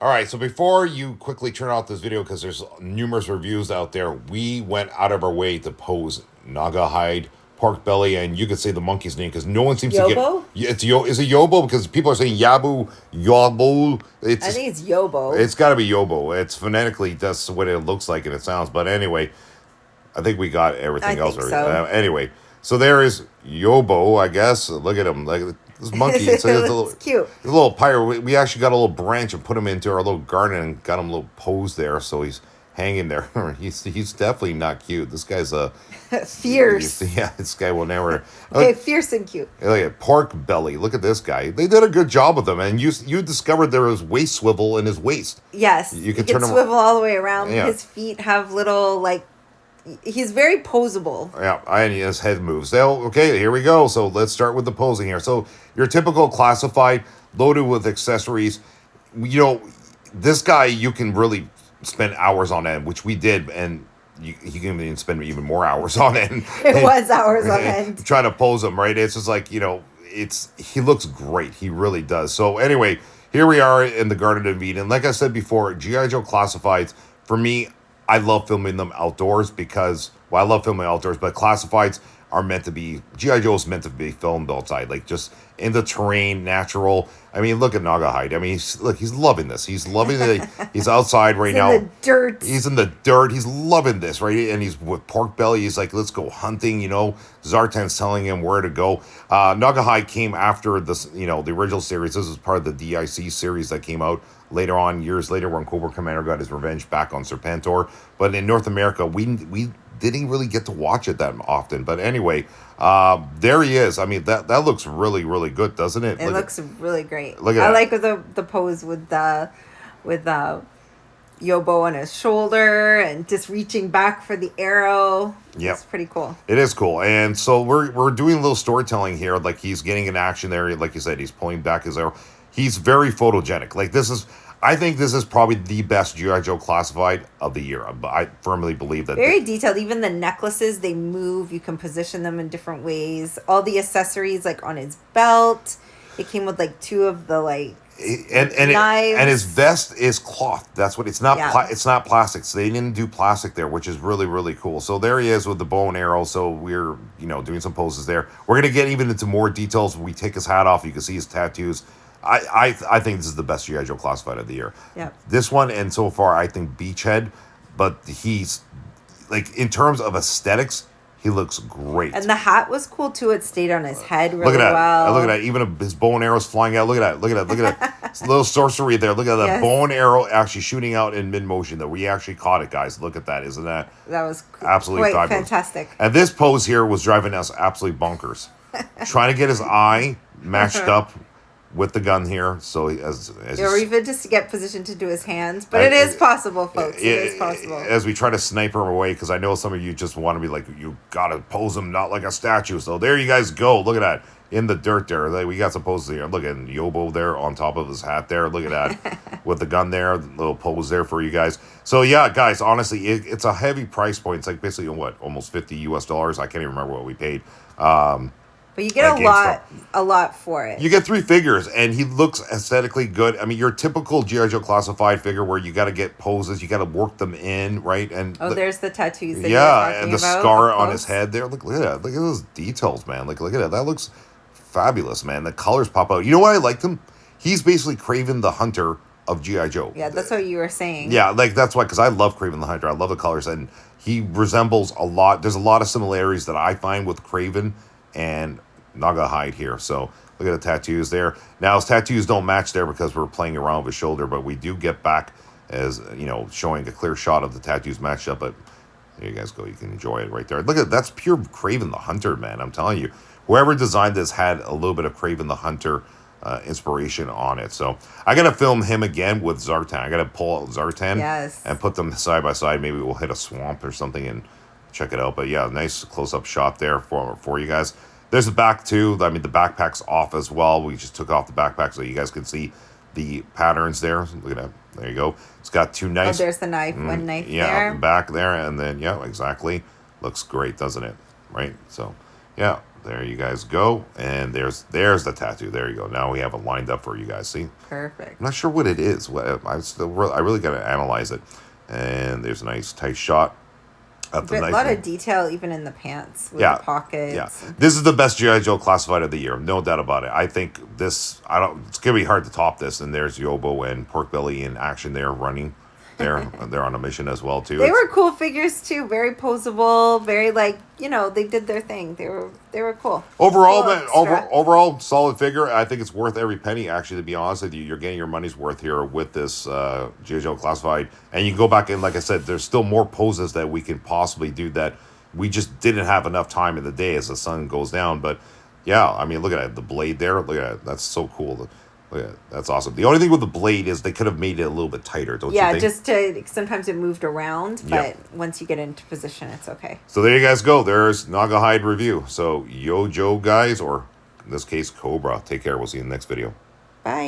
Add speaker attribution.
Speaker 1: All right, so before you quickly turn off this video, because there's numerous reviews out there, we went out of our way to pose Gnawgahyde, Porkbelly, and you could say the monkey's name because no one seems to get.
Speaker 2: Yobbo?
Speaker 1: Yeah, is it Yobbo? Because people are saying Yabu, Yobbo.
Speaker 2: I think it's Yobbo.
Speaker 1: It's got to be Yobbo. It's phonetically that's what it looks like and it sounds. But anyway, I think we got everything else.
Speaker 2: Think so.
Speaker 1: Anyway, so there is Yobbo. I guess look at him like. This monkey, it's
Speaker 2: cute.
Speaker 1: He's a little pirate. We actually got a little branch and put him into our little garden and got him a little pose there, so he's hanging there. he's definitely not cute. This guy's a
Speaker 2: fierce.
Speaker 1: Yeah, this guy will never.
Speaker 2: Okay, fierce and cute.
Speaker 1: Look at Porkbelly. Look at this guy. They did a good job with him, and you discovered there was waist swivel in his waist.
Speaker 2: Yes,
Speaker 1: you
Speaker 2: can
Speaker 1: turn him
Speaker 2: swivel all the way around.
Speaker 1: Yeah.
Speaker 2: His feet have little he's very posable.
Speaker 1: Yeah, and his head moves. So, okay, here we go. So let's start with the posing here. So your typical classified, loaded with accessories. You know, this guy you can really spend hours on end, which we did, and you can even spend even more hours on end.
Speaker 2: It was hours on end.
Speaker 1: Trying to pose him, right? It's just like, he looks great. He really does. So anyway, here we are in the Garden of Eden. Like I said before, G.I. Joe Classifieds, for me, I love filming them outdoors because, I love filming outdoors, but classifieds are meant to be, G.I. Joe is meant to be filmed outside, like just in the terrain, natural. I mean, look at Gnawgahyde. I mean, he's loving this. He's loving it. He's outside right now.
Speaker 2: In the dirt.
Speaker 1: He's in the dirt. He's loving this, right? And he's with Porkbelly. He's like, let's go hunting, Zartan's telling him where to go. Gnawgahyde came after this, the original series. This is part of the DIC series that came out later on, years later, when Cobra Commander got his revenge back on Serpentor. But in North America, we didn't really get to watch it that often. But anyway, there he is. I mean, that looks really, really good, doesn't it?
Speaker 2: It looks really great.
Speaker 1: Look at
Speaker 2: I
Speaker 1: that.
Speaker 2: like the pose with Yobbo on his shoulder and just reaching back for the arrow.
Speaker 1: Yeah,
Speaker 2: it's pretty cool.
Speaker 1: It is cool. And so we're doing a little storytelling here. Like he's getting in action there. Like you said, he's pulling back his arrow. He's very photogenic. Like I think this is probably the best G.I. Joe Classified of the year. I firmly believe that.
Speaker 2: Very detailed. Even the necklaces, they move. You can position them in different ways. All the accessories, like on his belt. It came with two of the knives.
Speaker 1: And his vest is cloth. That's what it's not. Yeah. It's not plastic. So they didn't do plastic there, which is really, really cool. So there he is with the bow and arrow. So we're doing some poses there. We're gonna get even into more details when we take his hat off. You can see his tattoos. I think this is the best G.I. Joe Classified of the year.
Speaker 2: Yeah.
Speaker 1: This one, and so far, I think Beachhead, but he's in terms of aesthetics, he looks great.
Speaker 2: And the hat was cool too. It stayed on his head really
Speaker 1: look at that.
Speaker 2: well.
Speaker 1: Look at that. Even his bow and arrow's flying out. Look at that. Look at that. Look at that. It's a little sorcery there. Look at that. Yes. Bow and arrow actually shooting out in mid motion. Though we actually caught it, guys. Look at that. Isn't that?
Speaker 2: That was
Speaker 1: absolutely
Speaker 2: quite
Speaker 1: fabulous.
Speaker 2: Fantastic.
Speaker 1: And this pose here was driving us absolutely bonkers. Trying to get his eye matched up with the gun here, so
Speaker 2: or even just to get positioned to do his hands, but it is possible, folks. It is possible.
Speaker 1: As we try to sniper him away, because I know some of you just want to be like, you gotta pose him not like a statue. So there you guys go. Look at that in the dirt there. We got some poses here. Look at Yobbo there on top of his hat there. Look at that with the gun there. Little pose there for you guys. So yeah, guys, honestly, it's a heavy price point. It's like basically almost $50 US. I can't even remember what we paid.
Speaker 2: But you get a lot for it.
Speaker 1: You get 3 figures, and he looks aesthetically good. I mean, your typical G.I. Joe Classified figure where you got to get poses, you got to work them in, right? And
Speaker 2: there's the tattoos.
Speaker 1: And the scar on his head there. Look at that. Look at those details, man. Look at that. That looks fabulous, man. The colors pop out. You know why I liked him? He's basically Kraven the Hunter of G.I. Joe.
Speaker 2: Yeah, that's what you were saying.
Speaker 1: Yeah, that's why, because I love Kraven the Hunter. I love the colors, and he resembles a lot. There's a lot of similarities that I find with Kraven and Gnawgahyde here. So look at the tattoos there. Now his tattoos don't match there because we're playing around with his shoulder, but we do get back as showing a clear shot of the tattoos matched up. But there you guys go. You can enjoy it right there. Look at that's pure Kraven the Hunter, man. I'm telling you, whoever designed this had a little bit of Kraven the Hunter inspiration on it. So I gotta film him again with Zartan. I gotta pull out Zartan and put them side by side. Maybe we'll hit a swamp or something and check it out. But yeah, nice close-up shot there for you guys. There's the back too. I mean, the backpack's off as well. We just took off the backpack so you guys can see the patterns there. Look at that. There you go. It's got 2 knives.
Speaker 2: Oh, there's the knife. One knife there.
Speaker 1: Yeah, back there. And then, yeah, exactly. Looks great, doesn't it? Right? So, yeah, There you guys go. And there's the tattoo. There you go. Now we have it lined up for you guys. See?
Speaker 2: Perfect.
Speaker 1: I'm not sure what it is. I really got to analyze it. And there's a nice tight shot at the knife.
Speaker 2: A lot of detail even in the pants with the pockets.
Speaker 1: Yeah. This is the best G.I. Joe Classified of the year. No doubt about it. I think it's going to be hard to top this. And there's Yobbo and Porkbelly in action there running. They're on a mission as well too.
Speaker 2: They were cool figures too. Very poseable. Very they did their thing. They were cool.
Speaker 1: Overall, overall solid figure. I think it's worth every penny. Actually, to be honest with you, you're getting your money's worth here with this Gijoe Joe Classified. And you can go back and, like I said, there's still more poses that we can possibly do that we just didn't have enough time in the day as the sun goes down. But yeah, I mean, look at it, the blade there. Look at it. That's so cool. Yeah, that's awesome. The only thing with the blade is they could have made it a little bit tighter, don't you think?
Speaker 2: Yeah, just to sometimes it moved around, but once you get into position, it's okay.
Speaker 1: So there you guys go. There's Gnawgahyde review. So Yo Joe guys, or in this case Cobra. Take care. We'll see you in the next video.
Speaker 2: Bye.